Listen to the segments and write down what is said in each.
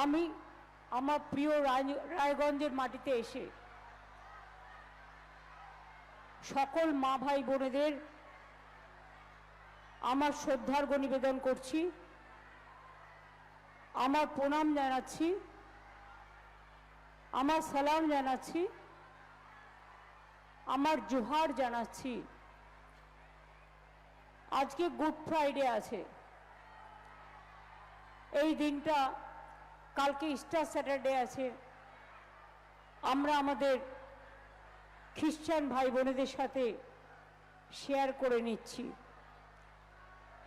আমি আমার প্রিয় রায়গঞ্জের মাটিতে এসে সকল মা ভাই বোনেদের আমার শ্রদ্ধার্ঘ নিবেদন করছি, আমার প্রণাম জানাচ্ছি, আমার সালাম জানাচ্ছি, আমার জোহার জানাচ্ছি। আজকে গুড ফ্রাইডে আছে। এই দিনটা, কালকে ইস্টার স্যাটারডে আছে। আমরা আমাদের খ্রিস্টান ভাই বোনেদের সাথে শেয়ার করে নিচ্ছি।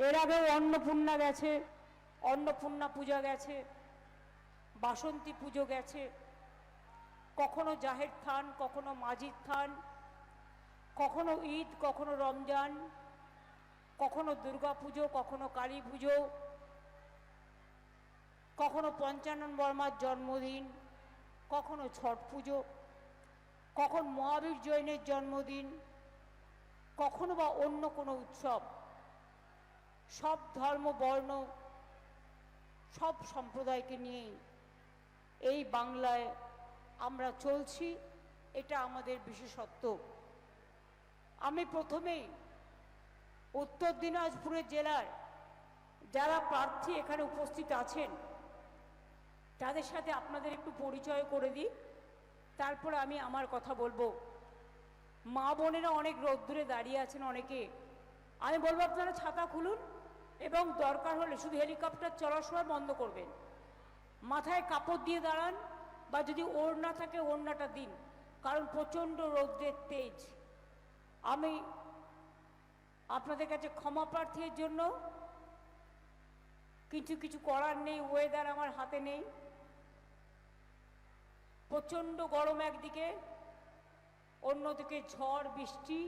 এর আগেও অন্নপূর্ণা গেছে, অন্নপূর্ণা পূজা গেছে, বাসন্তী পুজো গেছে, কখনো জাহের থান, কখনো মাজির থান, কখনো ঈদ, কখনো রমজান, কখনো দুর্গা পুজো, কখনো কালী পুজো, কখনো পঞ্চানন বর্মার জন্মদিন, কখনো ছট পুজো, কখন মহাবীর জৈনের জন্মদিন, কখনো বা অন্য কোনো উৎসব। সব ধর্ম বর্ণ সব সম্প্রদায়কে নিয়েই এই বাংলায় আমরা চলছি, এটা আমাদের বিশেষত্ব। আমি প্রথমেই উত্তর দিনাজপুরের জেলার যারা প্রার্থী এখানে উপস্থিত আছেন তাদের সাথে আপনাদের একটু পরিচয় করে দিই, তারপরে আমি আমার কথা বলবো। মা বোনেরা অনেক রোদ্দুরে দাঁড়িয়ে আছেন, অনেকে আমি বলবো আপনারা ছাতা খুলুন এবং দরকার হলে শুধু হেলিকপ্টার চলার সময় বন্ধ করবেন, মাথায় কাপড় দিয়ে দাঁড়ান, বা যদি ওড়না থাকে ওড়নাটা দিন, কারণ প্রচণ্ড রৌদ্রের তেজ। আমি আপনাদের কাছে ক্ষমা প্রার্থীর জন্য, কিছু করার নেই, ওয়েদার আমার হাতে নেই। প্রচণ্ড গরম একদিকে, অন্যদিকে ঝড় বৃষ্টি,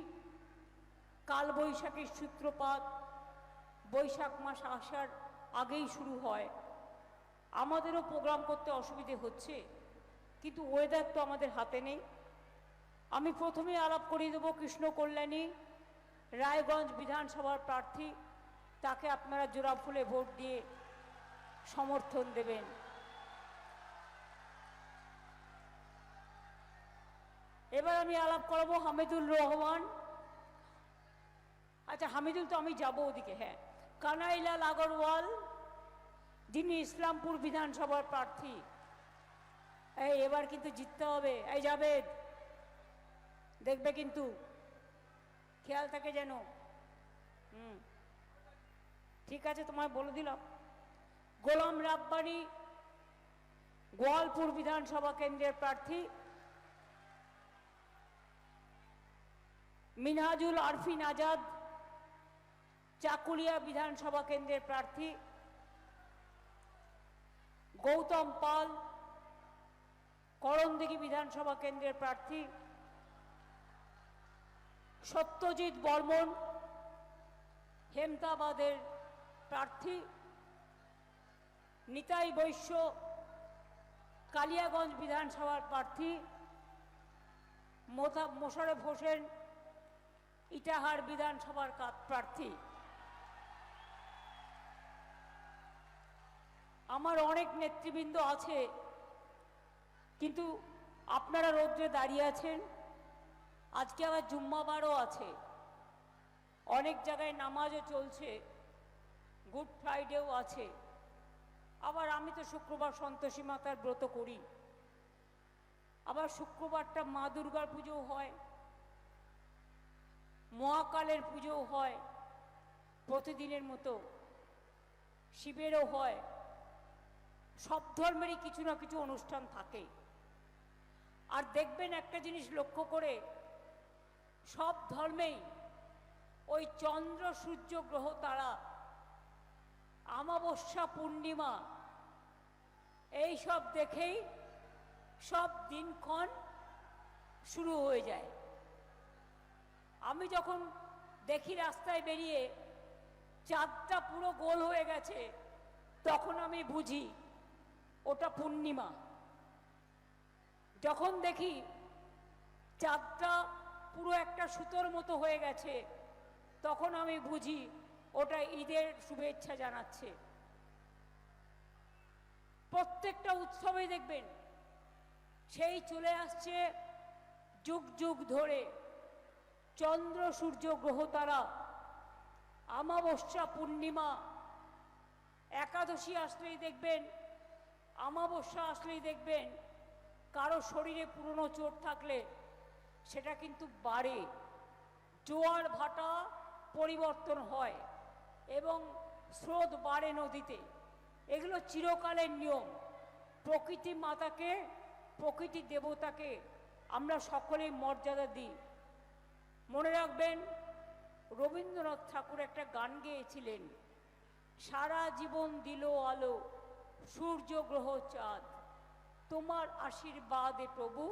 কালবৈশাখীর সূত্রপাত, বৈশাখ মাস আসার আগেই শুরু হয়। আমাদেরও প্রোগ্রাম করতে অসুবিধে হচ্ছে, কিন্তু ওয়েদার তো আমাদের হাতে নেই। আমি প্রথমেই আলাপ করিয়ে দেবো কৃষ্ণ কল্যাণী, রায়গঞ্জ বিধানসভার প্রার্থী। তাকে আপনারা জোড়া ফুলে ভোট দিয়ে সমর্থন দেবেন। এবার আমি আলাপ করাবো হামিদুল রহমান। আচ্ছা, হামিদুল তো আমি যাব ওদিকে, হ্যাঁ। কানাইলাল আগরওয়াল, যিনি ইসলামপুর বিধানসভার প্রার্থী। এই এবার কিন্তু জিততে হবে। এই জাবেদ, দেখবে কিন্তু, খেয়াল থাকে যেন। ঠিক আছে, তোমায় বলে দিলাম। গোলাম রাব্বানি, গোয়ালপুর বিধানসভা কেন্দ্রের প্রার্থী। মিনহাজুল আরফিন আজাদ, চাকুলিয়া বিধানসভা কেন্দ্রের প্রার্থী। গৌতম পাল, করণদিঘি বিধানসভা কেন্দ্রের প্রার্থী। সত্যজিৎ বর্মন, হেমতাবাদের প্রার্থী। নিতাই বৈশ্য, কালিয়াগঞ্জ বিধানসভার প্রার্থী। মোশাররফ হোসেন, ইটাহার বিধানসভার প্রার্থী। আমার অনেক নেতৃবৃন্দ আছে, কিন্তু আপনারা রৌদ্রে দাঁড়িয়ে আছেন। আজকে আবার জুম্মাবারও আছে, অনেক জায়গায় নামাজও চলছে, গুড ফ্রাইডেও আছে। আবার আমি তো শুক্রবার সন্তোষী মাতার ব্রত করি, আবার শুক্রবারটা মা দুর্গার পুজোও হয়, মহাকালের পুজোও হয়, প্রতিদিনের মতো শিবেরও হয়। সব ধর্মেরই কিছু না কিছু অনুষ্ঠান থাকে। আর দেখবেন একটা জিনিস লক্ষ্য করে, সব ধর্মেই ওই চন্দ্র সূর্য গ্রহ তারা, অমাবস্যা পূর্ণিমা, এই সব দেখেই সব দিনক্ষণ শুরু হয়ে যায়। আমি যখন দেখি রাস্তায় বেরিয়ে চাঁদটা পুরো গোল হয়ে গেছে, তখন আমি বুঝি ওটা পূর্ণিমা। যখন দেখি চাঁদটা পুরো একটা সুতোর মতো হয়ে গেছে, তখন আমি বুঝি ওটা ঈদের শুভেচ্ছা জানাচ্ছে। প্রত্যেকটা উৎসবে দেখবেন সেই চলে আসছে যুগ যুগ ধরে চন্দ্র সূর্য গ্রহ তারা, অমাবস্যা পূর্ণিমা, একাদশী আসলেই দেখবেন, অমাবস্যা আসলেই দেখবেন কারো শরীরে পুরনো চোট থাকলে সেটা কিন্তু বাড়ে, জোয়ার ভাটা পরিবর্তন হয় এবং স্রোত বাড়ে নদীতে। এগুলো চিরকালের নিয়ম। প্রকৃতি মাতাকে, প্রকৃতি দেবতাকে আমরা সকলেই মর্যাদা দিই। মনে রাখবেন, রবীন্দ্রনাথ ঠাকুর একটা গান গেয়েছিলেন, সারা জীবন দিল আলো সূর্য গ্রহ চাঁদ, তোমার আশীর্বাদে প্রভু,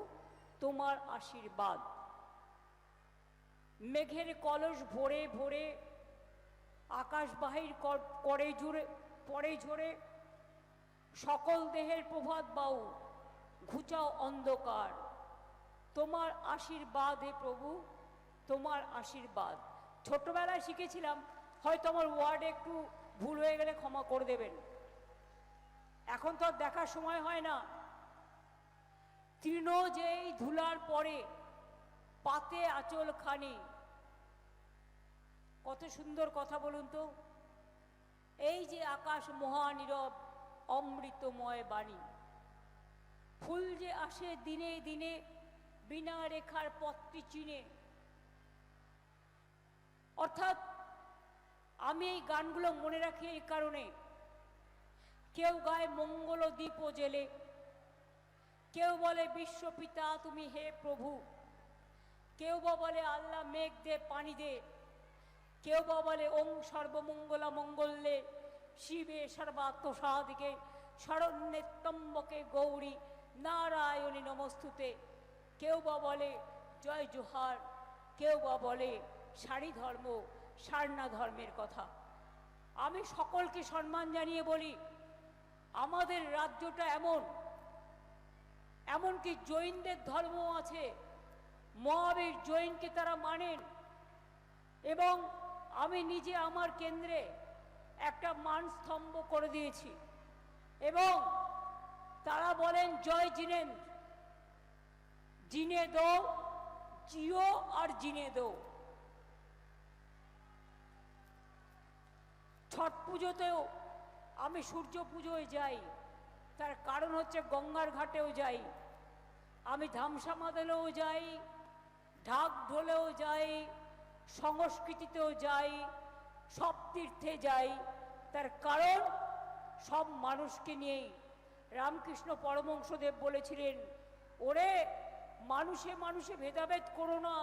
তোমার আশীর্বাদ। মেঘের কলস ভরে ভরে আকাশ বাহির করে জুড়ে পরে ঝরে, সকল দেহের প্রভাত বাউ ঘুচাও অন্ধকার, তোমার আশীর্বাদ হে প্রভু, তোমার আশীর্বাদ। ছোটবেলায় শিখেছিলাম, হয়তো আমার ওয়ার্ডে একটু ভুল হয়ে গেলে ক্ষমা করে দেবেন। এখন তো আর দেখার সময় হয় না। তৃণ যেই ধুলার পরে পাতে আঁচল খানি, কত সুন্দর কথা বলুন তো। এই যে আকাশ মহানীরব অমৃতময় বাণী, ফুল যে আসে দিনে দিনে বিনা রেখার পথটি চিনে। অর্থাৎ আমি এই গানগুলো মনে রাখি এই কারণে, কেউ গায় মঙ্গল দীপ জেলে, কেউ বলে বিশ্বপিতা তুমি হে প্রভু, কেউ বা বলে আল্লাহ মেঘ দে পানি দে, কেউ বা বলে ওং সর্বমঙ্গলা মঙ্গলে শিবে সর্বাত্মসাদিকে শরণ্যে ত্রম্বকে গৌরী নারায়ণী নমস্তুতে, কেউ বা বলে জয় জোহার, কেউ বা বলে সারি ধর্ম সারনা ধর্মের কথা। আমি সকলকে সম্মান জানিয়ে বলি, আমাদের রাজ্যটা এমনকি জৈনদের ধর্ম আছে, মহাবীর জৈনকে তারা মানেন, এবং আমি নিজে আমার কেন্দ্রে একটা মানস্তম্ভ করে দিয়েছি, এবং তারা বলেন জয় জিনেন্দ্র, জিনে দো জিও আর জিনে দো। ছট পুজোতেও আমি সূর্য পুজোয় যাই, তার কারণ হচ্ছে গঙ্গার ঘাটেও যাই, আমি ধামসা মাদলেও যাই, ঢাক ঢোলেও যাই, সংস্কৃতিতেও যাই, সব তীর্থে যাই। তার কারণ সব মানুষকে নিয়েই। রামকৃষ্ণ পরমহংসদেব বলেছিলেন, ওরে মানুষে মানুষে ভেদাভেদ করো না।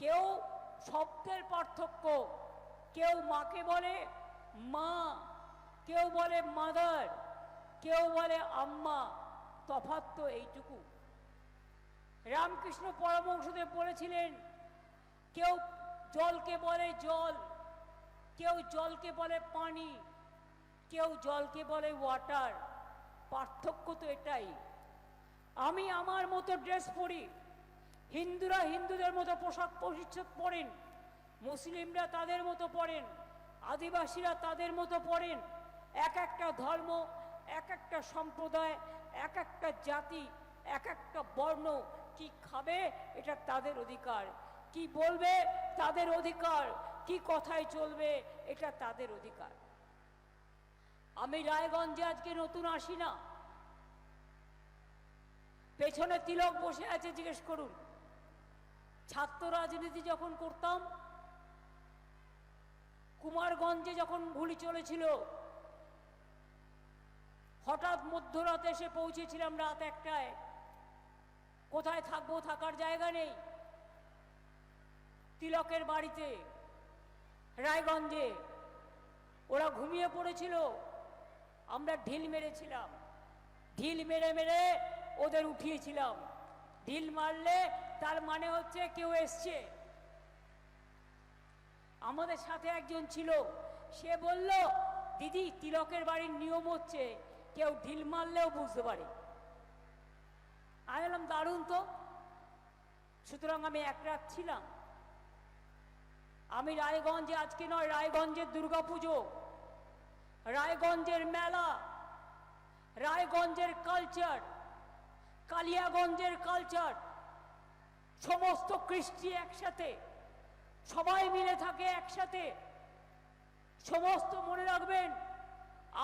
কেউ শব্দের পার্থক্য, কেউ মাকে বলে মা, কেউ বলে মাদার, কেউ বলে আম্মা, তফাৎ তো এইটুকু। রামকৃষ্ণ পরমহংসদেব বলেছিলেন, কেউ জলকে বলে জল, কেউ জলকে বলে পানি, কেউ জলকে বলে ওয়াটার, পার্থক্য তো এটাই। আমি আমার মতো ড্রেস পরি, হিন্দুরা হিন্দুদের মতো পোশাক পরিচ্ছদ পরেন, মুসলিমরা তাদের মতো পরেন, আদিবাসীরা তাদের মতো পরেন। এক একটা ধর্ম, এক একটা সম্প্রদায়, এক একটা জাতি, এক একটা বর্ণ কি খাবে এটা তাদের অধিকার, কি বলবে তাদের অধিকার, কি কথায় চলবে এটা তাদের অধিকার। আমি রায়গঞ্জে আজকে নতুন আসি না, পেছনে তিলক বসে আছে, জিজ্ঞেস করুন। ছাত্র রাজনীতি যখন করতাম, কুমারগঞ্জে যখন গুলি চলেছিল, হঠাৎ মধ্যরাতে এসে পৌঁছেছিলাম রাত 1টায়। কোথায় থাকবো, থাকার জায়গা নেই। তিলকের বাড়িতে রায়গঞ্জে ওরা ঘুমিয়ে পড়েছিল, আমরা ঢিল মেরেছিলাম, ঢিল মেরে মেরে ওদের উঠিয়েছিলাম। ঢিল মারলে তার মানে হচ্ছে কেউ এসছে। আমাদের সাথে একজন ছিল, সে বলল, দিদি তিলকের বাড়ির নিয়ম হচ্ছে কেউ ঢিল মারলেও বুঝতে পারে। আমি বললাম দারুণ তো। সুতরাং আমি এক রাত ছিলাম। আমি রায়গঞ্জে আজকে নয়, রায়গঞ্জের দুর্গাপুজো, রায়গঞ্জের মেলা, রায়গঞ্জের কালচার, কালিয়াগঞ্জের কালচার, সমস্ত কৃষ্টি একসাথে, সবাই মিলে থাকে একসাথে। সমস্ত মনে রাখবেন,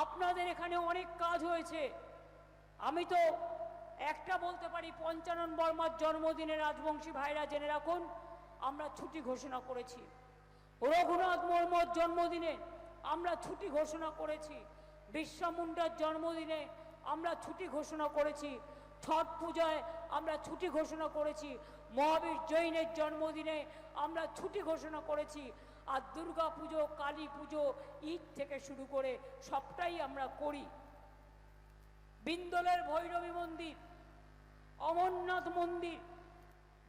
আপনাদের এখানে অনেক কাজ হয়েছে। আমি তো একটা বলতে পারি, পঞ্চানন বর্মার জন্মদিনে রাজবংশী ভাইরা জেনে রাখুন, আমরা ছুটি ঘোষণা করেছি। রঘুনাথ মুর্মুর জন্মদিনে আমরা ছুটি ঘোষণা করেছি। বিরসা মুন্ডার জন্মদিনে আমরা ছুটি ঘোষণা করেছি। ছট পূজায় আমরা ছুটি ঘোষণা করেছি। মহাবীর জৈনের জন্মদিনে আমরা ছুটি ঘোষণা করেছি। আর দুর্গা পুজো, কালী পুজো, ঈদ থেকে শুরু করে সবটাই আমরা করি। বিন্দলের ভৈরবী মন্দির, অমরনাথ মন্দির,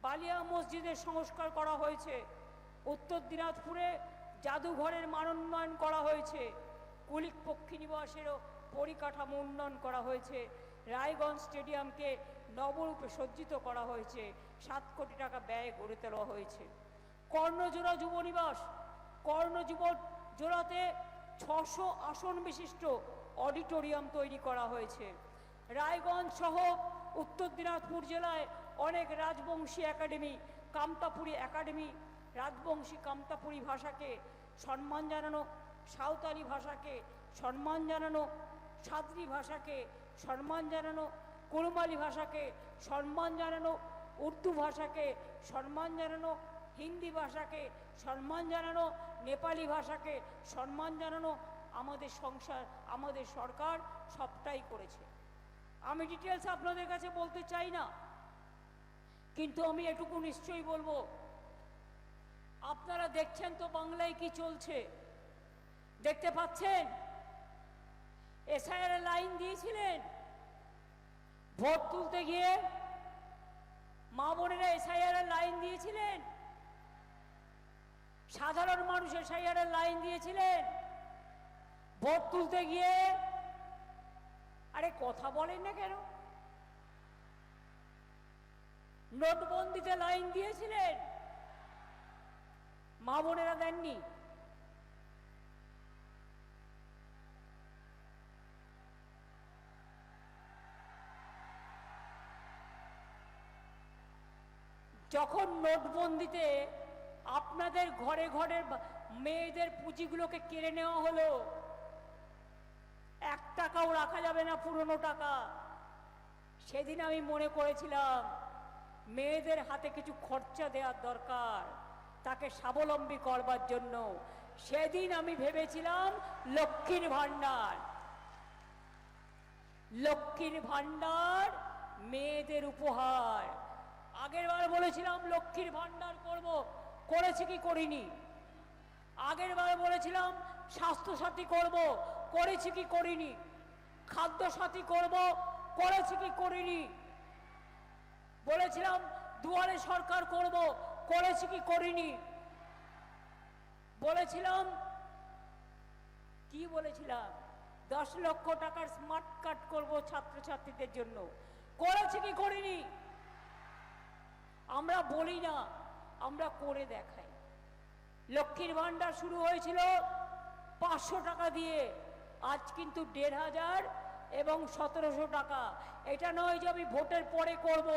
বালিয়া মসজিদের সংস্কার করা হয়েছে। উত্তর দিনাজপুরে জাদুঘরের মানোন্নয়ন করা হয়েছে। কুলিক পক্ষী নিবাসেরও পরিকাঠামো উন্নয়ন করা হয়েছে। রায়গঞ্জ স্টেডিয়ামকে নবরূপে সজ্জিত করা হয়েছে। 7 কোটি টাকা ব্যয়ে গড়ে তোলা হয়েছে। কর্ণজোড়া যুব নিবাস, কর্ণজোড়াতে 600 আসন বিশিষ্ট অডিটোরিয়াম তৈরি করা হয়েছে। রায়গঞ্জ সহ উত্তর দিনাজপুর জেলায় অনেক রাজবংশী একাডেমি, কামতাপুরী একাডেমি, রাজবংশী কামতাপুরী ভাষাকে সম্মান জানানো, সাঁওতালি ভাষাকে সম্মান জানানো, সাদ্রি ভাষাকে সম্মান জানানো, কুরমালি ভাষাকে সম্মান জানানো, উর্দু ভাষাকে সম্মান জানানো, হিন্দি ভাষাকে সম্মান জানানো, নেপালি ভাষাকে সম্মান জানানো আমাদের সংসার, আমাদের সরকার সবটাই করেছে। আমি ডিটেলস আপনাদের কাছে বলতে চাই না, কিন্তু আমি এটুকু নিশ্চয়ই বলবো, আপনারা দেখছেন তো বাংলায় কি চলছে, দেখতে পাচ্ছেন। এসআইআর লাইন দিয়েছিলেন, ভোট তুলতে গিয়ে মা বোনেরা এসআইআর লাইন দিয়েছিলেন, সাধারণ মানুষ এসআইআর লাইন দিয়েছিলেন। ভোট তুলতে গিয়ে আরে কথা বলেন না কেন? নোটবন্দিতে লাইন দিয়েছিলেন, মা বোনেরা দেননি। যখন নোটবন্দিতে আপনাদের ঘরে ঘরে মেয়েদের পুঁজিগুলোকে কেড়ে নেওয়া হলো, 1 টাকাও রাখা যাবে না পুরনো টাকা, সেদিন আমি মনে করেছিলাম মেয়েদের হাতে কিছু খরচা দেওয়ার দরকার, তাকে স্বাবলম্বী করবার জন্য। সেদিন আমি ভেবেছিলাম লক্ষ্মীর ভান্ডার, লক্ষ্মীর ভান্ডার মেয়েদের উপহার। আগের বার বলেছিলাম লক্ষ্মীর ভান্ডার করব, করেছি কি করিনি? আগের বার বলেছিলাম স্বাস্থ্যসাথী করব, করেছি কি করিনি? খাদ্য সাথী করব, করেছি কি করিনি? বলেছিলাম দুয়ারে সরকার করব, করেছি কি করিনি? বলেছিলাম কি বলেছিলাম 10 লক্ষ টাকার স্মার্ট কার্ড করব ছাত্রছাত্রীদের জন্য, করেছি কি করিনি? আমরা বলি না, আমরা করে দেখাই। লক্ষ্মীর ভান্ডার শুরু হয়েছিল 500 টাকা দিয়ে, আজ কিন্তু 1500 এবং 1700 টাকা। এটা নয় যে আমি ভোটের পরে করব,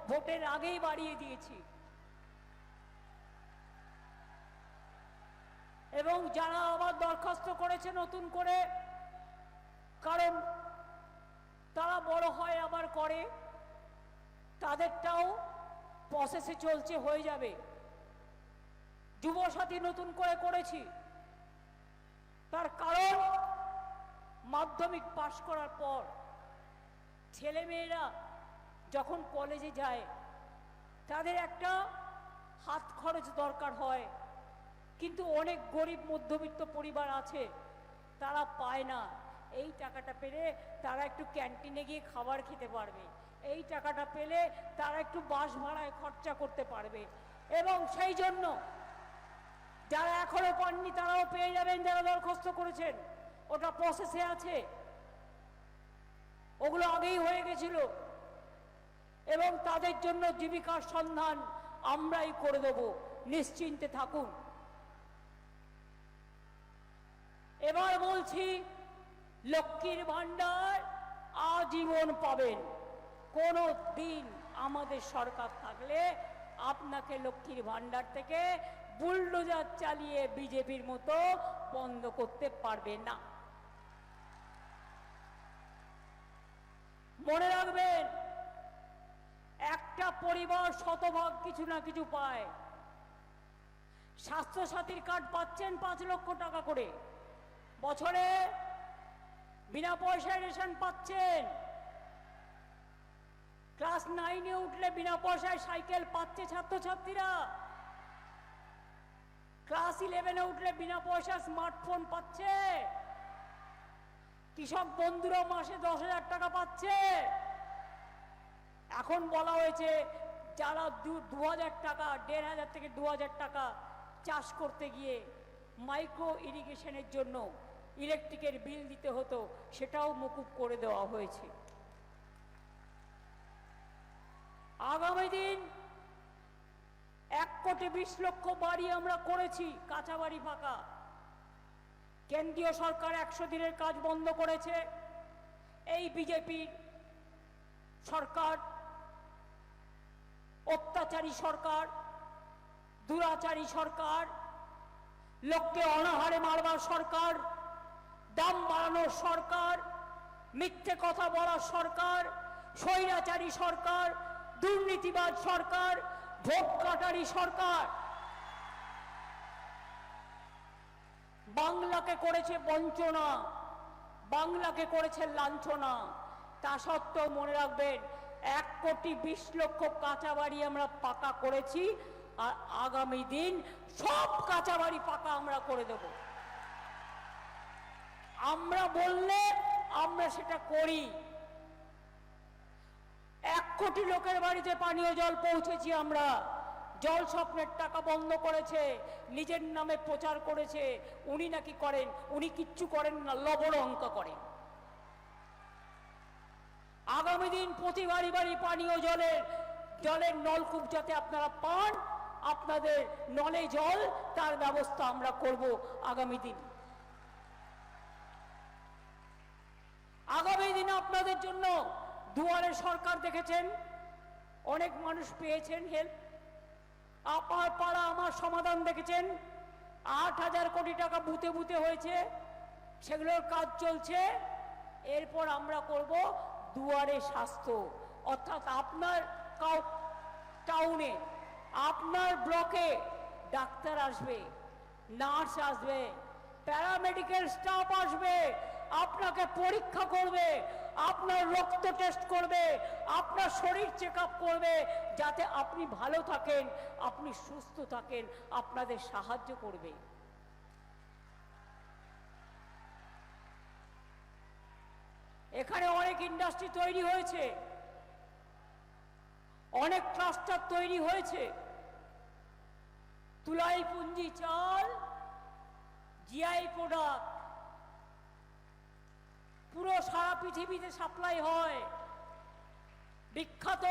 ভোটের আগেই বাড়িয়ে দিয়েছি। এবং যারা আবার দরখাস্ত করেছে নতুন করে, কারণ তারা বড় হয় আবার করে, তাদেরটাও প্রসেসে চলছে, হয়ে যাবে। যুবসাথী নতুন করে করেছি, তার কারণ মাধ্যমিক পাশ করার পর ছেলেমেয়েরা যখন কলেজে যায় তাদের একটা হাত খরচ দরকার হয়, কিন্তু অনেক গরিব মধ্যবিত্ত পরিবার আছে, তারা পায় না। এই টাকাটা পেলে তারা একটু ক্যান্টিনে গিয়ে খাবার খেতে পারবে, এই টাকাটা পেলে তারা একটু বাস ভাড়ায় খরচা করতে পারবে। এবং সেই জন্য যারা এখনো পাননি তারাও পেয়ে যাবেন, যারা দরখাস্ত করেছেন, ওটা প্রসেসে আছে, ওগুলো আগেই হয়ে গেছিল। এবং তাদের জন্য জীবিকার সন্ধান আমরাই করে দেব, নিশ্চিন্তে থাকুন। এবার বলছি, লক্ষ্মীর ভান্ডার আজীবন পাবেন। কোনো দিন আমাদের সরকার থাকলে আপনাকে লক্ষ্মীর ভাণ্ডার থেকে বুলডোজার চালিয়ে বিজেপির মতো বন্ধ করতে পারবে না। মনে রাখবেন, একটা পরিবার শতভাগ কিছু না কিছু পায়। স্বাস্থ্যসাথীর কার্ড পাচ্ছেন 5 লক্ষ টাকা করে বছরে, বিনা পয়সায় রেশন পাচ্ছেন। ক্লাস 9-এ উঠলে বিনা পয়সায় সাইকেল পাচ্ছে ছাত্রছাত্রীরা। ক্লাস 11-এ উঠলে বিনা পয়সায় স্মার্টফোন পাচ্ছে। কৃষক বন্ধুরা মাসে 10,000 টাকা পাচ্ছে। এখন বলা হয়েছে যারা 2,000 টাকা, 1,500 থেকে 2,000 টাকা চাষ করতে গিয়ে মাইক্রো ইরিগেশনের জন্য ইলেকট্রিকের বিল দিতে হতো, সেটাও মকুব করে দেওয়া হয়েছে। আগামী দিন 1,20,00,000 বাড়ি আমরা করেছি, কাঁচা বাড়ি পাকা। কেন্দ্রীয় সরকার 100 দিনের কাজ বন্ধ করেছে। এই বিজেপির সরকার, অত্যাচারী সরকার, দুরাচারী সরকার, লোককে অনাহারে মারবার সরকার, দাম বাড়ানোর সরকার, মিথ্যে কথা বলার সরকার, স্বৈরাচারী সরকার, দুর্নীতিবাজ সরকার, ভোট কাটারি সরকার বাংলাকে করেছে বঞ্চনা, বাংলাকে করেছে লাঞ্ছনা। তা সত্ত্বেও মনে রাখবেন, 1,20,00,000 কাঁচা বাড়ি আমরা পাকা করেছি, আর আগামী দিন সব কাঁচা বাড়ি পাকা আমরা করে দেব। আমরা বললে আমরা সেটা করি। 1 কোটি লোকের বাড়িতে পানীয় জল পৌঁছেছি আমরা। জল স্বপ্নের টাকা বন্ধ করেছে, নিজের নামে প্রচার করেছে উনি নাকি করেন। উনি কিচ্ছু করেন না, লবড় অঙ্ক করেন। আগামী দিন প্রতি বাড়ি বাড়ি পানীয় জলের নলকূপ যাতে আপনারা পান, আপনাদের নলে জল, তার ব্যবস্থা আমরা করব আগামী দিন। আগামী দিনে আপনাদের জন্য দুয়ারে সরকার দেখেছেন, অনেক মানুষ পেয়েছেন হেল্প। আপনার পাড়া আমার সমাধান দেখেছেন, 8,000 কোটি টাকা বুথে বুথে হয়েছে, সেগুলোর কাজ চলছে। এরপর আমরা করব দুয়ারে স্বাস্থ্য, অর্থাৎ আপনার টাউনে, আপনার ব্লকে ডাক্তার আসবে, নার্স আসবে, প্যারামেডিক্যাল স্টাফ আসবে, আপনাকে পরীক্ষা করবে, আপনার রক্ত টেস্ট করবে, আপনার শরীর চেক আপ করবে, যাতে আপনি ভালো থাকেন, আপনি সুস্থ থাকেন, আপনাদের সাহায্য করবে। এখানে অনেক ইন্ডাস্ট্রি তৈরি হয়েছে, অনেক ক্লাস্টার তৈরি হয়েছে। তুলাই পুঞ্জি চাল, জিআই প্রোডাক্ট পুরো সারা পৃথিবীতে সাপ্লাই হয়, বিখ্যাত।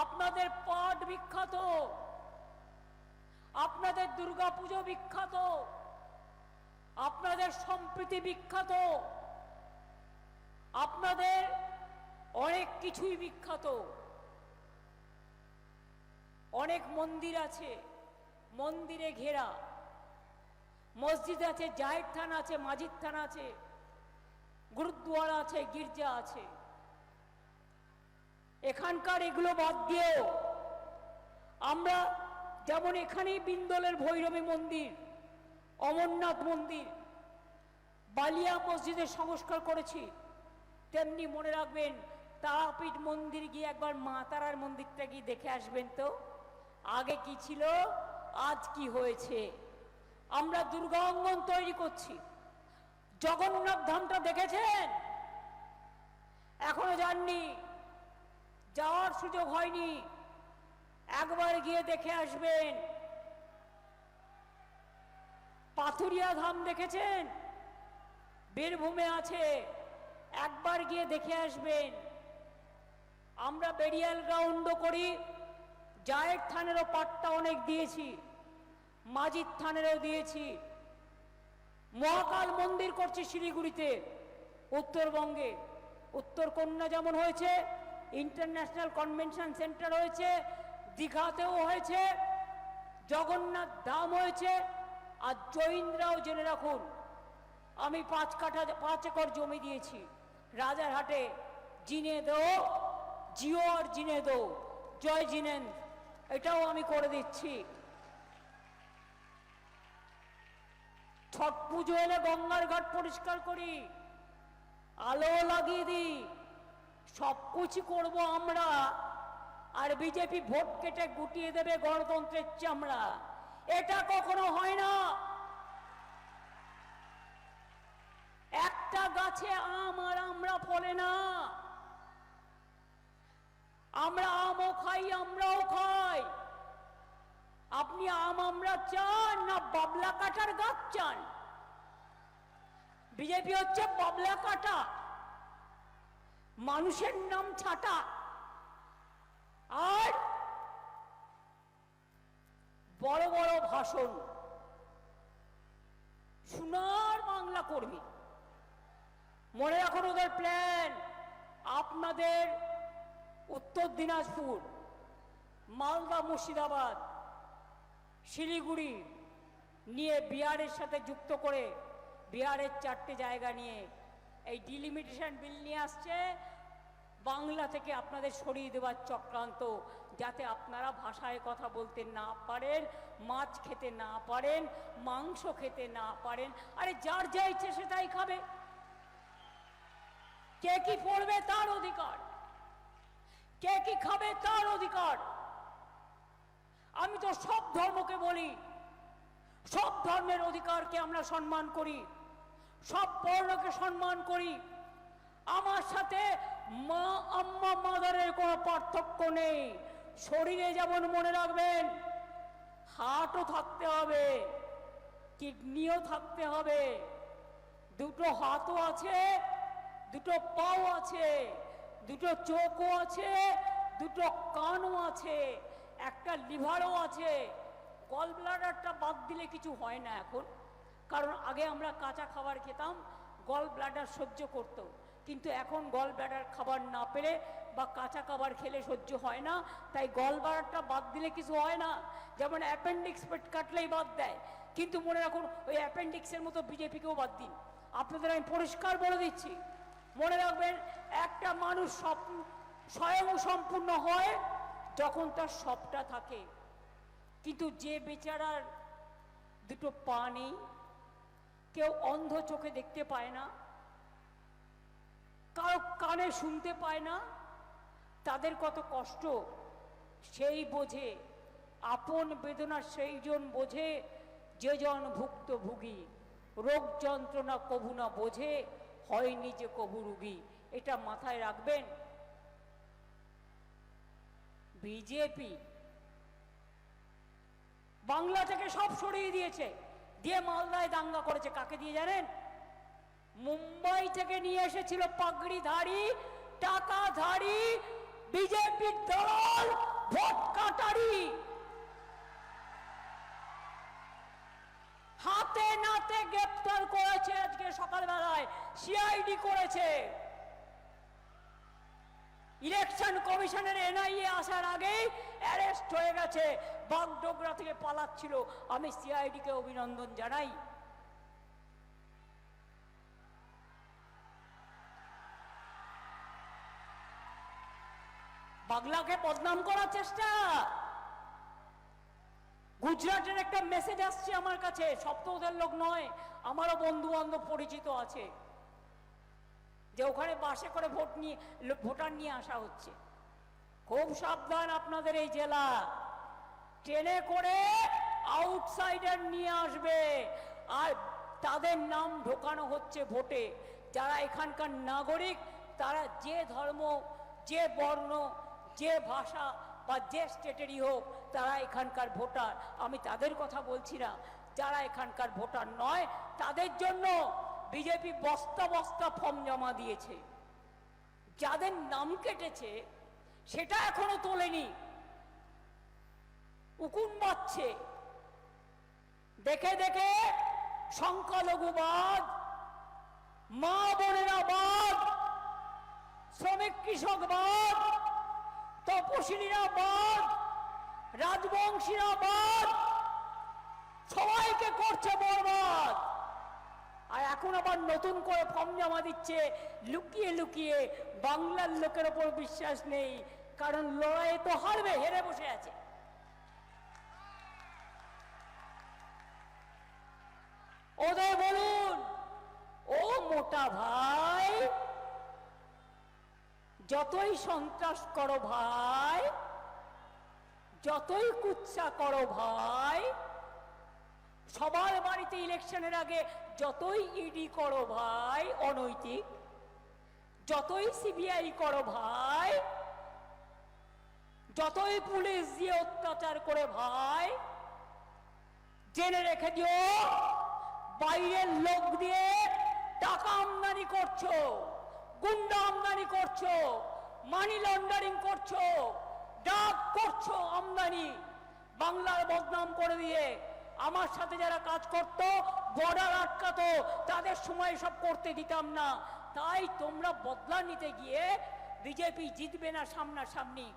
আপনাদের পাট বিখ্যাত, আপনাদের দুর্গাপুজো বিখ্যাত, আপনাদের সম্প্রীতি বিখ্যাত, আপনাদের অনেক কিছুই বিখ্যাত। অনেক মন্দির আছে, মন্দিরে ঘেরা মসজিদ আছে, জাহির থান আছে, মাজিদ থান আছে, গুরুদ্বারা আছে, গির্জা আছে। এখানকার এগুলো বাদ দিয়েও আমরা যেমন এখানেই বিন্দলের ভৈরবী মন্দির, অমরনাথ মন্দির, বালিয়া মসজিদের সংস্কার করেছি, তেমনি মনে রাখবেন তারাপীঠ মন্দির গিয়ে একবার মা তারার মন্দিরটা গিয়ে দেখে আসবেন তো, আগে কি ছিল, আজ কি হয়েছে। আমরা দুর্গা অঙ্গন তৈরি করছি। জগন্নাথ ধামটা দেখেছেন? এখনো যাননি, যাওয়ার সুযোগ হয়নি, একবার গিয়ে দেখে আসবেন। পাথুরিয়া ধাম দেখেছেন? বীরভূমে আছে, একবার গিয়ে দেখে আসবেন। আমরা বেরিয়াল গ্রাউন্ডও করি, জায়ের থানেরও পাট্টা অনেক দিয়েছি, মাজিদ থানেরও দিয়েছি। মহাকাল মন্দির করছি শিলিগুড়িতে, উত্তরবঙ্গে উত্তরকন্যা যেমন হয়েছে, ইন্টারন্যাশনাল কনভেনশন সেন্টার হয়েছে, দীঘাতেও হয়েছে, জগন্নাথ ধাম হয়েছে, আর জয়িন্দ্রাও জেনে রাখুন আমি 5 একর জমি দিয়েছি রাজারহাটে। জিনে দো, জিও আর জিনে দো, জয় জিনেন, এটাও আমি করে দিচ্ছি। ছট পুজো এলে গঙ্গার ঘাট পরিষ্কার করি, আলো লাগিয়ে দিই, সব কিছু করবো আমরা। আর বিজেপি ভোট কেটে গুটিয়ে দেবে গণতন্ত্রের চামড়া, এটা কখনো হয় না। একটা গাছে আম আর আমরা ফলে না, আমরা আমও খাই, আমরাও খাই। আপনি আম আমরা চান না বাবলা কাটার গাছ চান? বিজেপি হচ্ছে বাবলা কাটা, মানুষের নাম ছাটা, আর বড় বড় ভাষণ। সোনার বাংলা কর্মী, মনে রাখুন ওদের প্ল্যান। আপনাদের উত্তর দিনাজপুর, মালদা, মুর্শিদাবাদ, শিলিগুড়ি নিয়ে বিহারের সাথে যুক্ত করে বিহারের 4টে জায়গা নিয়ে এই ডিলিমিটেশন বিল নিয়ে আসছে বাংলা থেকে আপনাদের সরিয়ে দেওয়ার চক্রান্ত, যাতে আপনারা ভাষায় কথা বলতে না পারেন, মাছ খেতে না পারেন, মাংস খেতে না পারেন। আরে যার যা ইচ্ছে সে তাই খাবে, কে কি পড়বে তার অধিকার, কে কি খাবে তার অধিকার। আমি তো সব ধর্মকে বলি, সব ধর্মের অধিকারকে আমরা সম্মান করি, সব বর্ণকে সম্মান করি। আমার সাথে মা, আম্মা, মাদারের কোনো পার্থক্য নেই। শরীরে যেমন মনে রাখবেন হার্টও থাকতে হবে, কিডনিও থাকতে হবে, দুটো হাতও আছে, দুটো পাও আছে, দুটো চোখও আছে, দুটো কানও আছে, একটা লিভারও আছে। গল ব্লাডারটা বাদ দিলে কিছু হয় না এখন, কারণ আগে আমরা কাঁচা খাবার খেতাম, গল ব্লাডার সহ্য করত, কিন্তু এখন গল ব্লাডার খাবার না পেলে বা কাঁচা খাবার খেলে সহ্য হয় না, তাই গল ব্লাডারটা বাদ দিলে কিছু হয় না। যেমন অ্যাপেন্ডিক্স পেট কাটলেই বাদ দেয়, কিন্তু মনে রাখুন ওই অ্যাপেন্ডিক্সের মতো বিজেপিকেও বাদ দিন। আপনাদের আমি পরিষ্কার বলে দিচ্ছি, মনে রাখবেন একটা মানুষ স্বয়ং সম্পূর্ণ হয় যখন তার সবটা থাকে। কিন্তু যে বেচারার দুটো পা নেই, কেউ অন্ধ চোখে দেখতে পায় না, কারো কানে শুনতে পায় না, তাদের কত কষ্ট সেই বোঝে। আপন বেদনা সেই জন বোঝে যে জন ভুক্তভোগী, রোগ যন্ত্রণা কভু না বোঝে, হয় নিজে কভু রোগী। এটা মাথায় রাখবেন। বিজেপি বাংলা থেকে সব সরিয়ে দিয়েছে, দিয়ে মালদায় দাঙ্গা করেছে। কাকে দিয়ে জানেন? মুম্বাই থেকে নিয়ে এসেছিল পাগড়িধারী, টাকাধারী বিজেপি দল, ভোট কাটারি। হাতে নাতে গ্রেপ্তার করেছে আজকে সকালবেলায়, সিআইডি করেছে। ইলেকশন কমিশনের এনআইএ আসার আগেই অ্যারেস্ট হয়ে গেছে, বাগডোগরা থেকে পালাচ্ছিল। আমি সিআইডিকে অভিনন্দন জানাই। বাংলাকে বদনাম করার চেষ্টা। গুজরাটের একটা মেসেজ আসছে আমার কাছে, সব তো ওদের লোক নয়, আমারও বন্ধু বান্ধব পরিচিত আছে, যে ওখানে বাসে করে ভোটার নিয়ে আসা হচ্ছে। খুব সাবধান আপনাদের এই জেলা, ট্রেনে করে আউটসাইডার নিয়ে আসবে, আর তাদের নাম ঢোকানো হচ্ছে ভোটে। যারা এখানকার নাগরিক, তারা যে ধর্ম, যে বর্ণ, যে ভাষা বা যে স্টেটেরই হোক, তারা এখানকার ভোটার। আমি তাদের কথা বলছি না, যারা এখানকার ভোটার নয় তাদের জন্য বিজেপি বস্তা বস্তা ফর্ম জমা দিয়েছে। যাদের নাম কেটেছে সেটা এখনো তোলেনি, উকুন বাজছে। দেখে দেখে সংখ্যালঘুবাদ মা বোনেরা বাদ, শ্রমিক কৃষক বাদ, তপশিলীরা বাদ, রাজবংশীরা বাদ, সবাইকে করছে বরবাদ। আর এখন আবার নতুন করে ফর্ম জমা দিচ্ছে লুকিয়ে লুকিয়ে। বাংলার লোকের ওপর বিশ্বাস নেই, কারণ লড়াইয়ে তো হারবে, হেরে বসে আছে। ওদের বলুন, ও মোটা ভাই, যতই সন্ত্রাস করো ভাই, যতই কুৎসা করো ভাই, সবার বাড়িতে ইলেকশনের আগে যতই ইডি করো ভাই অনৈতিক, যতই সিবিআই করো ভাই, যতই পুলিশ দিয়ে অত্যাচার করে ভাই, জেনে রেখে দিও বাইরের লোক দিয়ে টাকা আমদানি করছো, গুন্ডা আমদানি করছো, মানি লন্ডারিং করছো, ডাক করছো আমদানি, বাংলার বদনাম করে দিয়ে। আমার সাথে যারা কাজ করত, বর্ডার আটকাতো, তাদের সময় সব করতে দিতাম না। তাই তোমরা বদলা নিতে গিয়ে বিজেপি জিতবে না সামনাসামনি,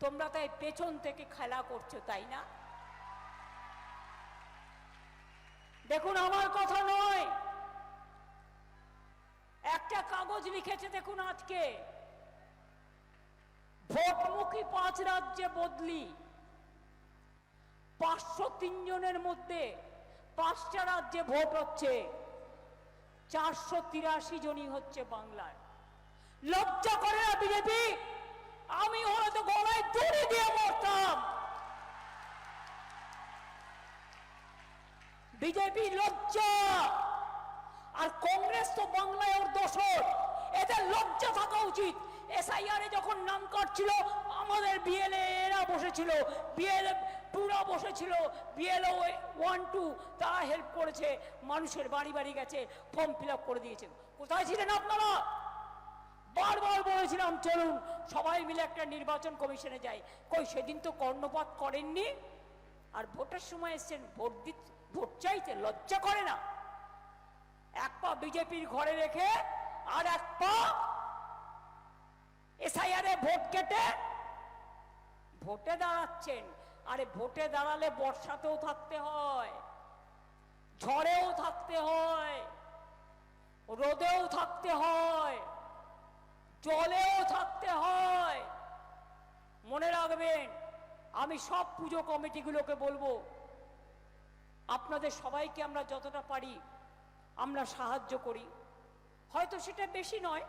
তোমরা তাই পেছন থেকে খেলা করছো, তাই না? দেখুন, আমার কথা নয়, একটা কাগজ লিখেছে দেখুন আজকে, ভোটমুখী 5 রাজ্যে বদলি, 503 জনের মধ্যে 5টা রাজ্যে ভোট হচ্ছে, 483 জনই হচ্ছে বাংলার। লজ্জা করে না বিজেপি? আমি হয়তো গলায় দড়ি দিয়ে মরতাম। বিজেপি লজ্জা। আর কংগ্রেস তো বাংলায় ওর দোসর, এদের লজ্জা থাকা উচিত। এসআইআর যখন নাম কাটছিল, আমাদের বিএলএ এরা বসেছিল, বিএলএ টুরা বসেছিল, বিএলও 1-2 তারা হেল্প করেছে, মানুষের বাড়ি বাড়ি গেছে, ফর্ম ফিল আপ করে দিয়েছে। কোথায় ছিলেন আপনারা? বারবার বলেছিলাম চলুন সবাই মিলে একটা নির্বাচন কমিশনে যাই, কই সেদিন তো কর্ণপাত করেননি। আর ভোটের সময় এসছেন ভোট চাইতে, লজ্জা করে না? এক পা বিজেপির ঘরে রেখে আর এক পা এসআইআরে ভোট কেটে ভোটে দাঁড়াচ্ছেন। আরে ভোটে দাঁড়ালে বর্ষাতেও থাকতে হয়, ঝড়েও থাকতে হয়, রোদেও থাকতে হয়, জলেও থাকতে হয়। মনে রাখবেন, আমি সব পুজো কমিটিগুলোকে বলবো, আপনাদের সবাইকে আমরা যতটা পারি আমরা সাহায্য করি। হয়তো সেটা বেশি নয়,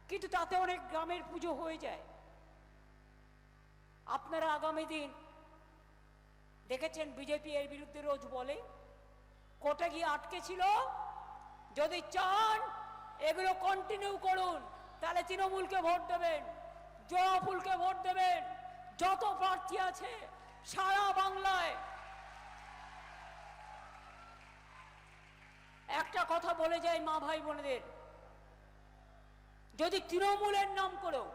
কিন্তু তাতে অনেক গ্রামের পুজো হয়ে যায়। আপনারা আগামী দিন দেখেছেন বিজেপি এর বিরুদ্ধে রোজ বলে, কোর্টে গিয়ে আটকে ছিল। যদি চান এগুলো কন্টিনিউ করুন, তাহলে তৃণমূলকে ভোট দেবেন, জয়ফুলকে ভোট দেবেন, যত প্রার্থী আছে সারা বাংলায়। একটা কথা বলে যায় মা ভাই বোনেদের, যদি তৃণমূলের নাম করেও,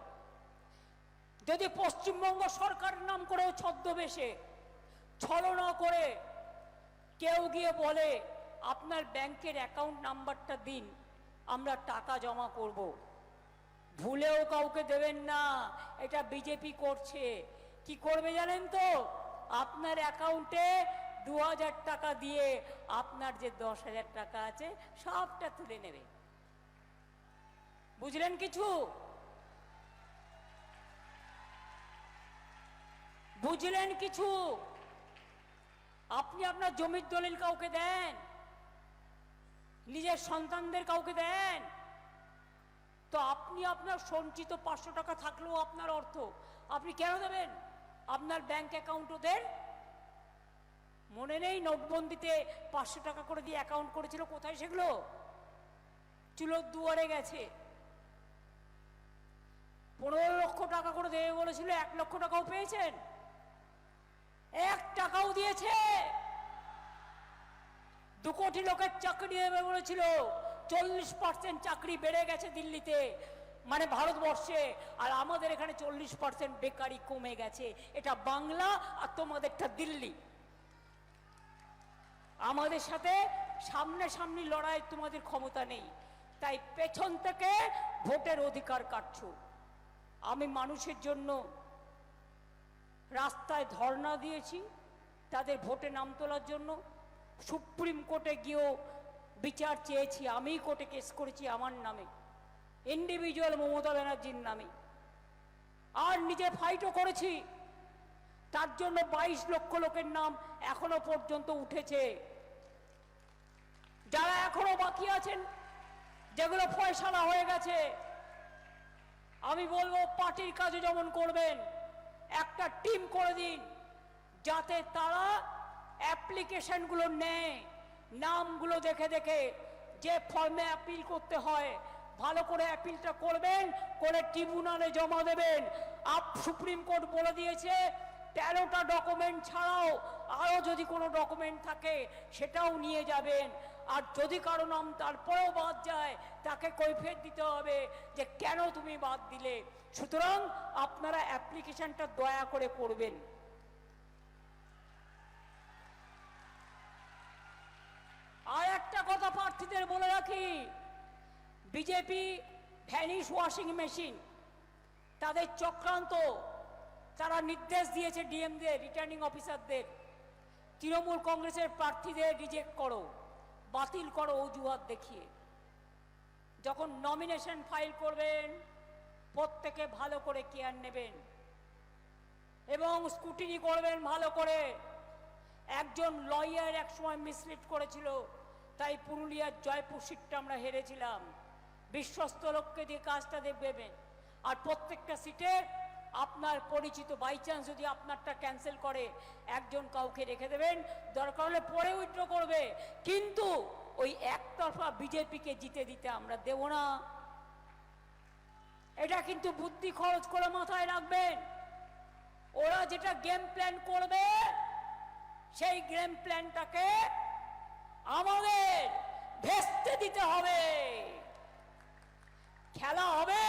যদি পশ্চিমবঙ্গ সরকারের নাম করেও ছদ্মবেশে ছলনা করে কেউ গিয়ে বলে আপনার ব্যাংকের অ্যাকাউন্ট নাম্বারটা দিন, আমরা টাকা জমা করব, ভুলেও কাউকে দেবেন না। এটা বিজেপি করছে। কি করবে জানেন তো? আপনার অ্যাকাউন্টে 2000 টাকা দিয়ে আপনার যে 10,000 টাকা আছে সবটা তুলে নেবে। বুঝলেন কিছু? বুঝলেন কিছু? আপনি আপনার জমির দলিল কাউকে দেন, নিজের সন্তানদের কাউকে দেন, তো আপনি আপনার সঞ্চিত 500 টাকা থাকলেও আপনার অর্থ, আপনি কেন দেবেন? আপনার ব্যাংক অ্যাকাউন্ট ওদের মনে নেই? নোটবন্দিতে 500 টাকা করে দিয়ে অ্যাকাউন্ট করেছিল, কোথায় সেগুলো? চুলোর দুয়ারে গেছে। 15 লক্ষ টাকা করে দেবে বলেছিল, 1 লক্ষ টাকাও পেয়েছেন? 1 টাকাও দিয়েছে? 2 কোটি লোকের চাকরি দেবে বলেছিল, 40% চাকরি বেড়ে গেছে দিল্লিতে, মানে ভারতবর্ষে, আর আমাদের এখানে 40% বেকারি কমে গেছে। এটা বাংলা আর তোমাদেরটা দিল্লি। আমাদের সাথে সামনাসামনি লড়াই তোমাদের ক্ষমতা নেই। তাই পেছন থেকে ভোটের অধিকার কাটছো। আমি মানুষের জন্য রাস্তায় ধর্ণা দিয়েছি, তাদের ভোটে নাম তোলার জন্য। সুপ্রিম কোর্টে গিয়েও বিচার চেয়েছি, আমিই কোর্টে কেস করেছি আমার নামে, ইন্ডিভিজুয়াল মমতা ব্যানার্জির নামে। আর নিজে ফাইটও করেছি, তার জন্য 22 লক্ষ লোকের নাম এখনো পর্যন্ত উঠেছে। যারা এখনো বাকি আছেন, যেগুলো ফয়সালা হয়ে গেছে, আমি বলবো পার্টির কাজে যেমন করবেন, একটা টিম করে দিন, যাতে তারা অ্যাপ্লিকেশনগুলো নেয়, নামগুলো দেখে দেখে যে ফর্মে অ্যাপিল করতে হয় ভালো করে অ্যাপিলটা করবেন, করে ট্রিবিউনালে জমা দেবেন। সুপ্রিম কোর্ট বলে দিয়েছে 13টা ডকুমেন্ট ছাড়াও আরও যদি কোনো ডকুমেন্ট থাকে সেটাও নিয়ে যাবেন। আর যদি কারো নাম তারপরেও বাদ যায়, তাকে কৈফিয়ত দিতে হবে যে কেন তুমি বাদ দিলে। সুতরাং আপনারা অ্যাপ্লিকেশনটা দয়া করে করবেন। আর একটা কথা প্রার্থীদের বলে রাখি, বিজেপি ভ্যানিশ ওয়াশিং মেশিন, তাদের চক্রান্ত, তারা নির্দেশ দিয়েছে ডিএমদের, রিটার্নিং অফিসারদের, তৃণমূল কংগ্রেসের প্রার্থীদের রিজেক্ট করো, বাতিল করো অজুহাত দেখিয়ে। যখন নমিনেশন ফাইল করবেন প্রত্যেকে ভালো করে কেয়ার নেবেন এবং স্কুটিনি করবেন ভালো করে। একজন লয়ার একসময় মিসলিড করেছিল, তাই পুরুলিয়ার জয়পুর সিটটা আমরা হেরেছিলাম। বিশ্বস্ত লোককে দিয়ে কাজটা দেখবেন। আর প্রত্যেকটা সিটে আপনার পরিচিত, বাই চান্স যদি আপনারটা ক্যান্সেল করে একজন কাউকে রেখে দেবেন, দরকার হলে পরে উইথড্র করবে, কিন্তু ওই একতরফা বিজেপিকে জিতে দিতে আমরা দেব না। এটা কিন্তু বুদ্ধি খরচ করে মাথায় রাখবেন। ওরা যেটা গেম প্ল্যান করবে সেই গেম প্ল্যানটাকে আমাদের ভেস্তে দিতে হবে। খেলা হবে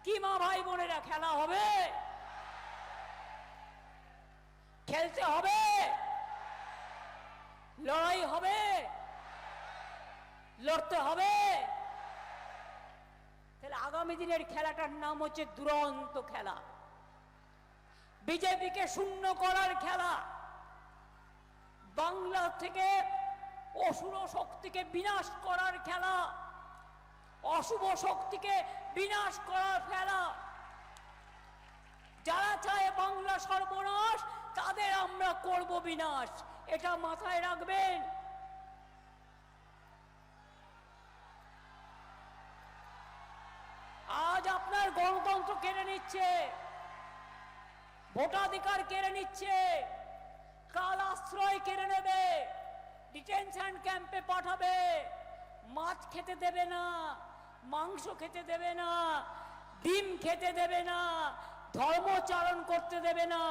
কি মা ভাই বোনেরা? খেলা হবে, খেলতে হবে, লড়াই হবে, লড়তে হবে। তাহলে আগামী দিনের খেলাটার নাম হচ্ছে দুরন্ত খেলা, বিজেপিকে শূন্য করার খেলা, বাংলা থেকে অসুর শক্তিকে বিনাশ করার খেলা, অশুভ শক্তিকে বিনাশ করার খেলা। যারা চায় বাংলা সর্বনাশ, তাদের আমরা করব বিনাশ, এটা মাথায় রাখবেন। আজ আপনার গণতন্ত্র কেড়ে নিচ্ছে, ভোটাধিকার কেড়ে নিচ্ছে, কাল আশ্রয় কেড়ে নেবে, ডিটেনশন ক্যাম্পে পাঠাবে, মাছ খেতে দেবে না, মাংস খেতে দেবে না, ডিম খেতে দেবে না, ধর্মচারণ করতে দেবে না।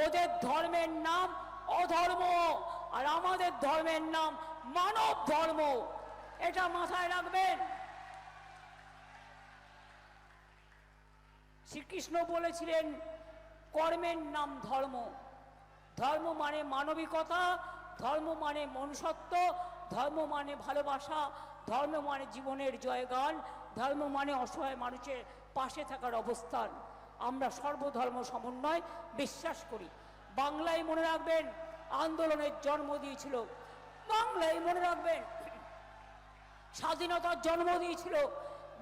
ওদের ধর্মের নাম অধর্ম, আর আমাদের ধর্মের নাম মানব ধর্ম, এটা মাথায় রাখবেন। শ্রীকৃষ্ণ বলেছিলেন কর্মের নাম ধর্ম। ধর্ম মানে মানবিকতা, ধর্ম মানে মনুষ্যত্ব, ধর্ম মানে ভালোবাসা, ধর্ম মানে জীবনের জয়গান, ধর্ম মানে অসহায় মানুষের পাশে থাকার অবস্থান। আমরা সর্বধর্ম সমন্বয় বিশ্বাস করি। বাংলায় মনে রাখবেন আন্দোলনের জন্ম দিয়েছিল, বাংলায় মনে রাখবেন স্বাধীনতার জন্ম দিয়েছিল,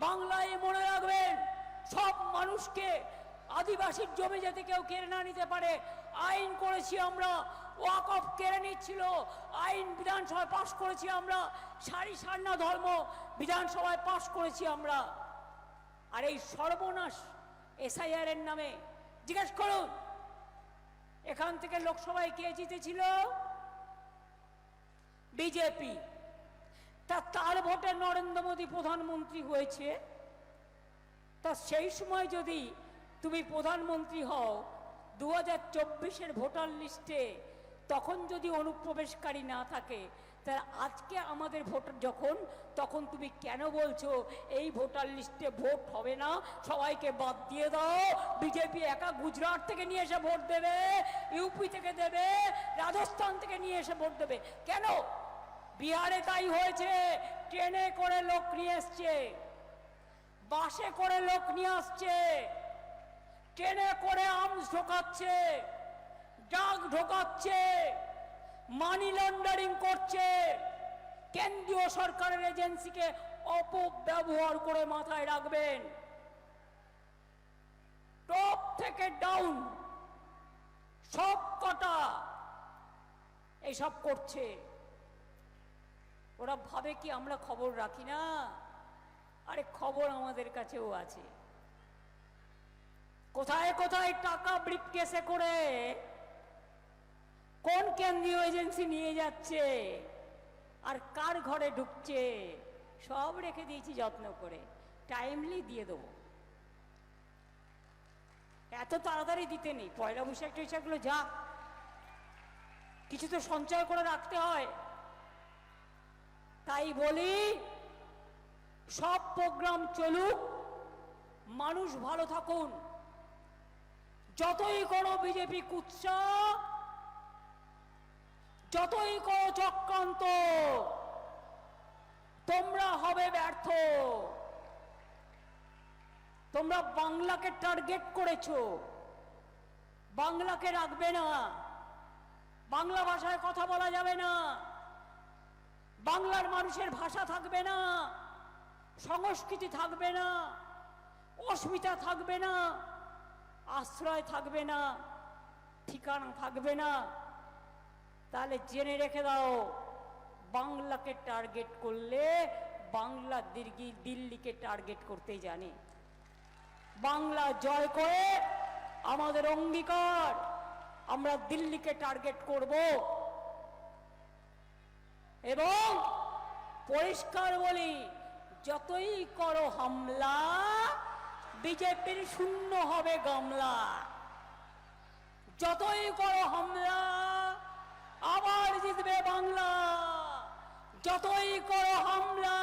বাংলায় মনে রাখবেন সব মানুষকে আদিবাসীর জমি যাতে কেউ কেড়ে না নিতে পারে আইন করেছি আমরা। ওয়াকফ কেড়ে নিচ্ছিল, আইন বিধানসভায় পাশ করেছি আমরা। সারি সান্না ধর্ম বিধানসভায় পাশ করেছি আমরা। আর এই সর্বনাশ এসআইআর এর নামে জিজ্ঞেস করুন, এখান থেকে লোকসভায় কে জিতেছিল? বিজেপি। তার ভোটে নরেন্দ্র মোদী প্রধানমন্ত্রী হয়েছে। তা সেই সময় যদি তুমি প্রধানমন্ত্রী হও 2024-এর ভোটার লিস্টে, তখন যদি অনুপ্রবেশকারী না থাকে, তাহলে আজকে আমাদের ভোট যখন, তখন তুমি কেন বলছো এই ভোটার লিস্টে ভোট হবে না, সবাইকে বাদ দিয়ে দাও? বিজেপি একা গুজরাট থেকে নিয়ে এসে ভোট দেবে, ইউপি থেকে দেবে, রাজস্থান থেকে নিয়ে এসে ভোট দেবে। কেন? বিহারে তাই হয়েছে, ট্রেনে করে লোক নিয়ে এসছে, বাসে করে লোক নিয়ে আসছে, ট্রেনে করে আর্মস ঢোকাচ্ছে, ড্রাগ ঢোকাচ্ছে, মানি লন্ডারিং করছে, কেন্দ্রীয় সরকারের এজেন্সিকে অপব্যবহার করে মাথায় রাখবেন। টপ থেকে ডাউন সব কটা এইসব করছে। ওরা ভাবে কি আমরা খবর রাখি না? আরে খবর আমাদের কাছেও আছে। কোথায় কোথায় টাকা ব্রিফকেসে করে কোন কেন্দ্রীয় এজেন্সি নিয়ে যাচ্ছে আর কার ঘরে ঢুকছে সব রেখে দিয়েছি যত্ন করে, টাইমলি দিয়ে দেবো। এত তাড়াতাড়ি দিতে নেই, পয়লা বৈশাখ টৈশাখগুলো যা, কিছু তো সঞ্চয় করে রাখতে হয়। তাই বলি সব প্রোগ্রাম চলুক, মানুষ ভালো থাকুন। যতই করো বিজেপি কুৎসা, যতই করো চক্রান্ত, তোমরা হবে ব্যর্থ। তোমরা বাংলাকে টার্গেট করেছো, বাংলাকে রাখবে না, বাংলা ভাষায় কথা বলা যাবে না, বাংলার মানুষের ভাষা থাকবে না, সংস্কৃতি থাকবে না, অস্মিতা থাকবে না, আশ্রয় থাকবে না, ঠিকানা থাকবে না। তাহলে জেনে রেখে দাও, বাংলাকে টার্গেট করলে বাংলা দিল্লিকে টার্গেট করতে জানে। বাংলা জয় করে আমাদের অঙ্গীকার, আমরা দিল্লিকে টার্গেট করব। এবং পরিষ্কার বলি, যতই করো হামলা, বিজেপির শূন্য হবে গামলা। যতই করো হামলা, আবার জিতবে বাংলা। যতই করো হামলা,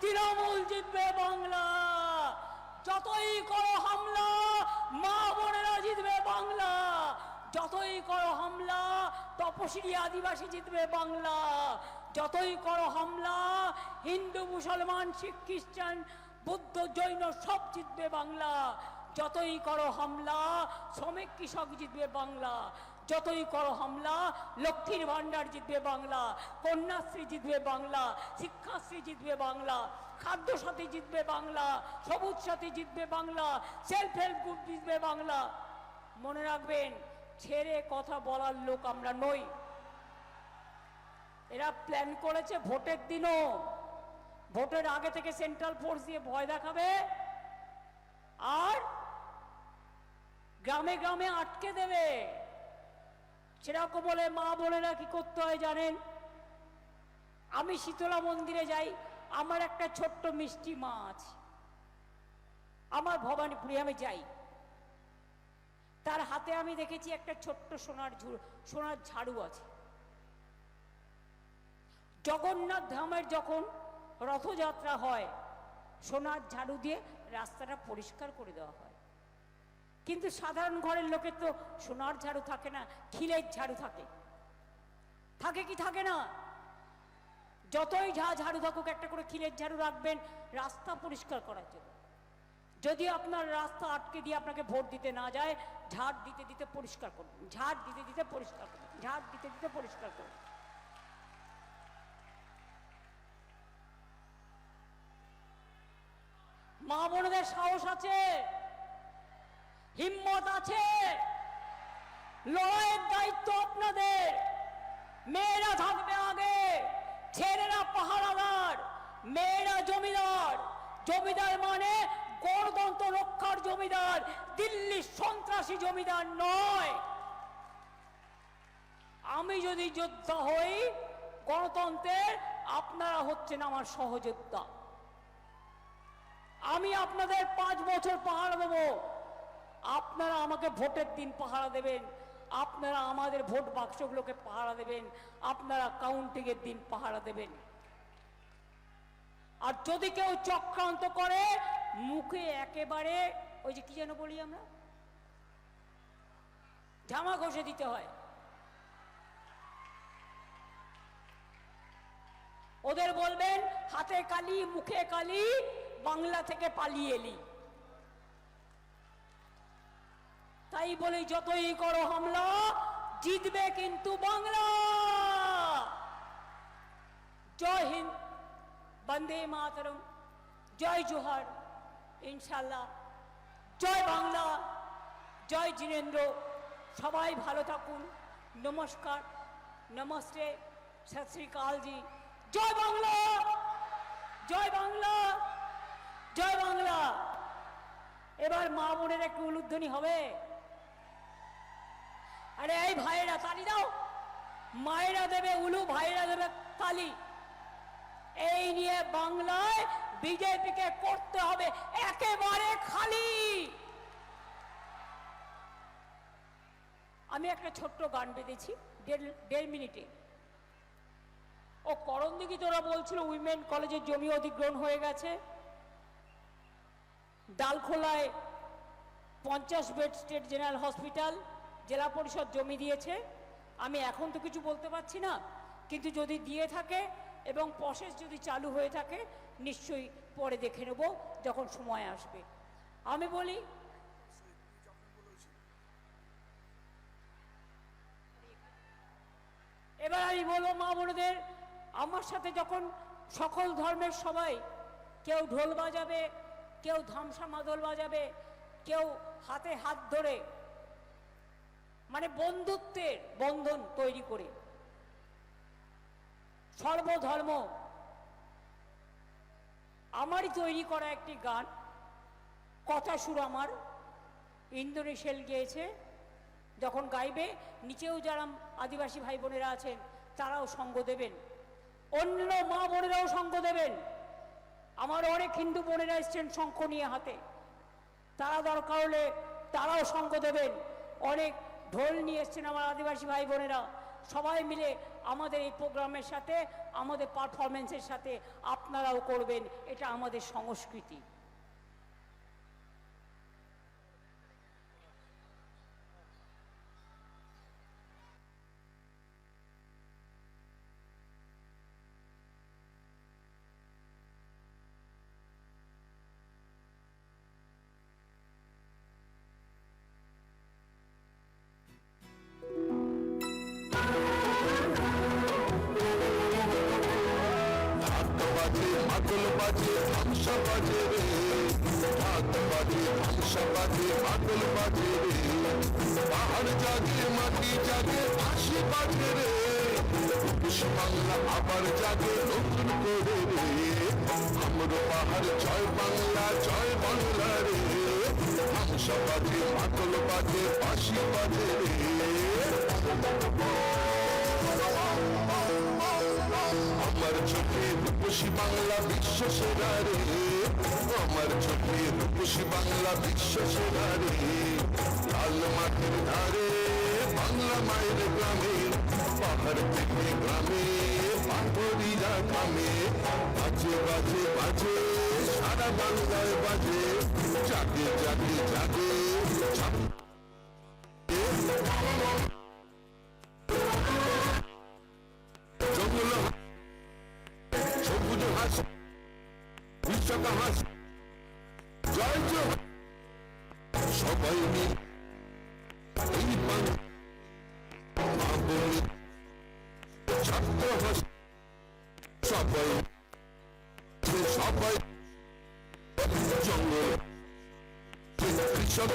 তৃণমূল জিতবে বাংলা। যতই করো হামলা, মা বোনেরা জিতবে বাংলা। যতই করো হামলা, তপশিলি আদিবাসী জিতবে বাংলা। যতই করো হামলা, হিন্দু মুসলমান শিখ খ্রিস্টান বৌদ্ধ জৈন সব জিতবে বাংলা। যতই করো হামলা, শ্রমিক কৃষক জিতবে বাংলা। যতই করো হামলা, লক্ষ্মীর ভান্ডার জিতবে বাংলা, কন্যাশ্রী জিতবে বাংলা, শিক্ষাশ্রী জিতবে বাংলা, খাদ্য সাথী জিতবে বাংলা, সবুজ সাথী জিতবে বাংলা, সেলফ হেল্প গ্রুপ জিতবে বাংলা। মনে রাখবেন, ছেড়ে কথা বলার লোক আমরা নই। এরা প্ল্যান করেছে ভোটের দিনও, ভোটের আগে থেকে সেন্ট্রাল ফোর্স দিয়ে ভয় দেখাবে আর গ্রামে গ্রামে আটকে দেবে। সেরকম বলে মা বোনেরা কি করতে হয় জানেন? আমি শীতলা মন্দিরে যাই, আমার একটা ছোট্ট মিষ্টি মা আছে, আমার ভবানীপুরে আমি যাই, তার হাতে আমি দেখেছি একটা ছোট্ট সোনার ঝাড়ু আছে। জগন্নাথ ধামের যখন রথযাত্রা হয়, সোনার ঝাড়ু দিয়ে রাস্তাটা পরিষ্কার করে দেওয়া হয়। কিন্তু সাধারণ ঘরের লোকের তো সোনার ঝাড়ু থাকে না, খিলের ঝাড়ু থাকে। থাকে কি থাকে না? যতই ঝাড়ু থাকুক, একটা করে খিলের ঝাড়ু রাখবেন রাস্তা পরিষ্কার করার জন্য। যদি আপনার রাস্তা আটকে দিয়ে আপনাকে ভোট দিতে না যায়, ঝাড় দিতে দিতে পরিষ্কার করবেন, ঝাড় দিতে দিতে পরিষ্কার করবেন, ঝাড় দিতে দিতে পরিষ্কার করবেন। মা বোনদের সাহস আছে, হিম্মত আছে, লড়াইয়ের দায়িত্ব আপনাদের। মেয়েরা থাকবে আগে, ছেলেরা পাহারাদার, মেয়েরা জমিদার। জমিদার মানে গণতন্ত্র রক্ষার জমিদার, দিল্লির সন্ত্রাসী জমিদার নয়। আমি যদি যোদ্ধা হই গণতন্ত্রের, আপনারা হচ্ছেন আমার সহযোদ্ধা। আমি আপনাদের 5 বছর পাহারা দেব, আপনারা আমাকে ভোটের দিন পাহারা দেবেন, আপনারা আমাদের ভোট বাক্সগুলোকে পাহারা দেবেন, আপনারা কাউন্টিংয়ের দিন পাহারা দেবেন। আর যদি কেউ চক্রান্ত করে, মুখে একেবারে ওই যে কি যেন বলি আমরা, জামা ঘষে দিতে হয়। ওদের বলবেন হাতে কালি মুখে কালি, বাংলা থেকে পালিয়ে এলি। তাই বলি যতই করো হামলা, জিতবে কিন্তু বাংলা। জয় হিন্দ, বন্দে মাতরম, জয় জোহার, ইনশাল্লাহ, জয় বাংলা, জয় জিনেন্দ্র। সবাই ভালো থাকুন। নমস্কার, নমস্তে, সত শ্রী অকাল জি। জয় বাংলা, জয় বাংলা, জয় বাংলা। এবার মা বোনের একটু উলুধ্বনি হবে। আরে এই ভাইয়েরা তালি দাও। মায়েরা দেবে উলু, ভাইয়েরা দেবে তালি। এই নিয়ে বাংলায় বিজেপিকে করতে হবে একেবারে খালি। আমি একটা ছোট্ট গান বেঁধেছি 1.5 মিনিটে। ও করণদিঘি তোরা বলছিল উইমেন কলেজের জমি অধিগ্রহণ হয়ে গেছে। ডালখোলায় 50 বেড স্টেট জেনারেল হসপিটাল জেলা পরিষদ জমি দিয়েছে। আমি এখন তো কিছু বলতে পারছি না, কিন্তু যদি দিয়ে থাকে এবং প্রসেস যদি চালু হয়ে থাকে নিশ্চয়ই পরে দেখে নেব যখন সময় আসবে। আমি বলি এবার আমি বলবো মা বোনদের, আমার সাথে যখন সকল ধর্মের সবাই, কেউ ঢোল বাজাবে, কেউ ধামসা মাদল বাজাবে, কেউ হাতে হাত ধরে, মানে বন্ধুত্বের বন্ধন তৈরি করে সর্বধর্ম। আমারই তৈরি করা একটি গান, কথা সুর আমার, ইন্দ্রনীশেল গেয়েছে। যখন গাইবে নিচেও যারা আদিবাসী ভাই বোনেরা আছেন তারাও সঙ্গ দেবেন, অন্য মা বোনেরাও সঙ্গ দেবেন। আমার অনেক হিন্দু বোনেরা এসছেন শঙ্খ নিয়ে হাতে, তারা দরকার হলে তারাও সঙ্গ দেবেন। অনেক ঢোল নিয়ে এসছেন আমার আদিবাসী ভাই বোনেরা। সবাই মিলে আমাদের এই প্রোগ্রামের সাথে, আমাদের পারফরমেন্সের সাথে আপনারাও করবেন, এটা আমাদের সংস্কৃতি। পাহাড় জাগে, মাটি জাগে, আশি বাজে রে, বাংলা আবার জাগে নতুন করে রে। আমরা পাহাড় জয় বাংলা, জয় বাংলা রে। হামসা বাজে, মাদল বাজে, বাঁশি বাজে রে। আমার চোখে রূপসী বাংলা বিশ্ব সেরা রে। আমার চোখে রূপসী বাংলা বিশ্ব সেরা রে। লাল মাটির ধারে বাংলা মায়ের গ্রামে, পাহাড় থেকে গ্রামে পাথরিরা থামে। বাজে বাজে বাজে সারা বাংলায় বাজে, জাগে জাগে জাগে জঙ্গল সবুজ হাস, বিশ্বকা হাস, জয় জয় সবাই মিলে এই বাংলা মা বলে ছাত্র হাস, সবাই সবাই জঙ্গল কৃষক